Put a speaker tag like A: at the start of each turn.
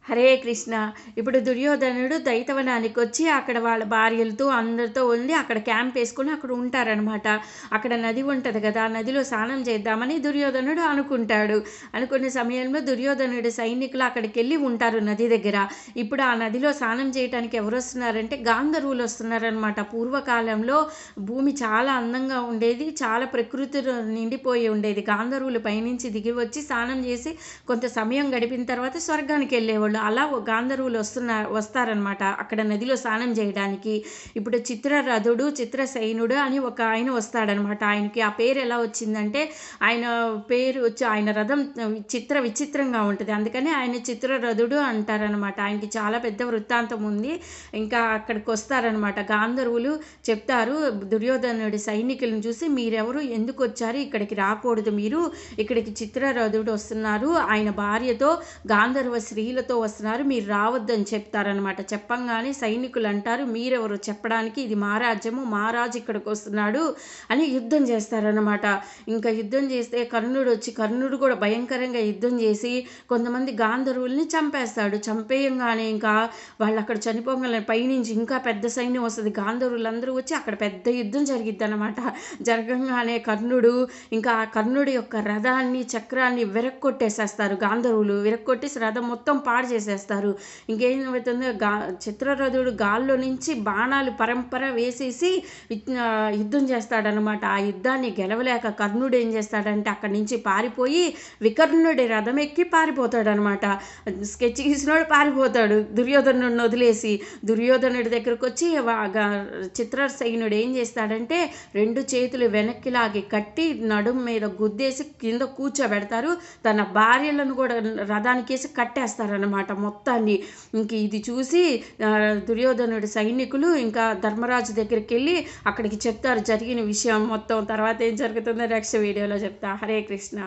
A: హరే కృష్ణ. ఇప్పుడు దుర్యోధనుడు దైతవనానికొచ్చి అక్కడ వాళ్ళ భార్యలతో అందరితో ఉండి అక్కడ క్యాంప్ వేసుకొని అక్కడ ఉంటారనమాట. అక్కడ నది ఉంటుంది కదా, ఆ నదిలో స్నానం చేద్దామని దుర్యోధనుడు అనుకుంటాడు. అనుకునే సమయంలో దుర్యోధనుడి సైనికులు అక్కడికి వెళ్ళి ఉంటారు నది దగ్గర. ఇప్పుడు ఆ నదిలో స్నానం చేయడానికి ఎవరు వస్తున్నారంటే గాంధర్వులు వస్తున్నారనమాట. పూర్వకాలంలో భూమి చాలా అందంగా ఉండేది, చాలా ప్రకృతిలో నిండిపోయి ఉండేది. గాంధర్వులు పైనుంచి దిగి వచ్చి స్నానం చేసి కొంత సమయం గడిపిన తర్వాత స్వర్గానికి వెళ్ళేవాళ్ళు. అలా గాంధర్వులు వస్తారనమాట అక్కడ నదిలో స్నానం చేయడానికి. ఇప్పుడు చిత్రరథుడు చిత్రసేనుడు అని ఒక ఆయన వస్తాడనమాట. ఆయనకి ఆ పేరు ఎలా వచ్చిందంటే, ఆయన పేరు వచ్చి ఆయన రథం విచిత్రంగా ఉంటుంది, అందుకని ఆయన చిత్రరథుడు అంటారనమాట. ఆయనకి చాలా పెద్ద వృత్తాంతం ఉంది. ఇంకా అక్కడికి వస్తారనమాట గాంధర్వులు. చెప్తారు దుర్యోధనుడి సైనికులను చూసి, మీరెవరు, ఎందుకు వచ్చారు, ఇక్కడికి రాకూడదు, మీరు ఇక్కడికి చిత్రరథుడు వస్తున్నారు, ఆయన భార్యతో గాంధర్వ స్త్రీలతో వస్తున్నారు, మీరు రావద్దని చెప్తారనమాట. చెప్పంగానే సైనికులు అంటారు, మీరెవరు చెప్పడానికి, ఇది మా రాజ్యము, మా రాజు ఇక్కడికి వస్తున్నాడు అని యుద్ధం చేస్తారనమాట. ఇంకా యుద్ధం చేస్తే కర్ణుడు కూడా భయంకరంగా యుద్ధం చేసి కొంతమంది గాంధర్వుల్ని చంపేస్తాడు. చంపేయంగానే ఇంకా వాళ్ళు అక్కడ చనిపోగానే పైనుంచి ఇంకా పెద్ద సైన్యం వస్తుంది. గాంధర్వులందరూ వచ్చి అక్కడ పెద్ద యుద్ధం జరిగిద్ది అనమాట. జరగంగానే ఇంకా కర్ణుడి యొక్క రథాన్ని చక్రాన్ని విరక్కొట్టేసేస్తారు గాంధర్వులు. విరక్కొట్టేసి రథం మొత్తం పాడు చేసేస్తారు. ఇంకేమవుతుందో చిత్రరథుడు గాల్లో నుంచి బాణాలు పరంపర వేసేసి యుద్ధం చేస్తాడనమాట. ఆ యుద్ధాన్ని గెలవలేక కర్ణుడు ఏం చేస్తాడంటే అక్కడి నుంచి పారిపోయి వికర్ణుడి రథం ఎక్కి పారిపోతాడనమాట. స్కెచ్ గీసినోడు పారిపోతాడు దుర్యోధనుడిని వదిలేసి. దుర్యోధనుడి దగ్గరకు వచ్చి చిత్రసేనుడు ఏం చేస్తాడంటే 2 చేతులు వెనక్కి లాగి కట్టి నడుము మీద గుద్దేసి కింద కూర్చోబెడతారు. తన భార్యలను కూడా రథానికేసి కట్టేస్తారనమాట మొత్తాన్ని. ఇంక ఇది చూసి దుర్యోధనుడి సైనికులు ఇంకా ధర్మరాజు దగ్గరికి వెళ్ళి అక్కడికి చెప్తారు జరిగిన విషయం మొత్తం. తర్వాత ఏం జరుగుతుందో నెక్స్ట్ వీడియోలో చెప్తా. హరే కృష్ణ.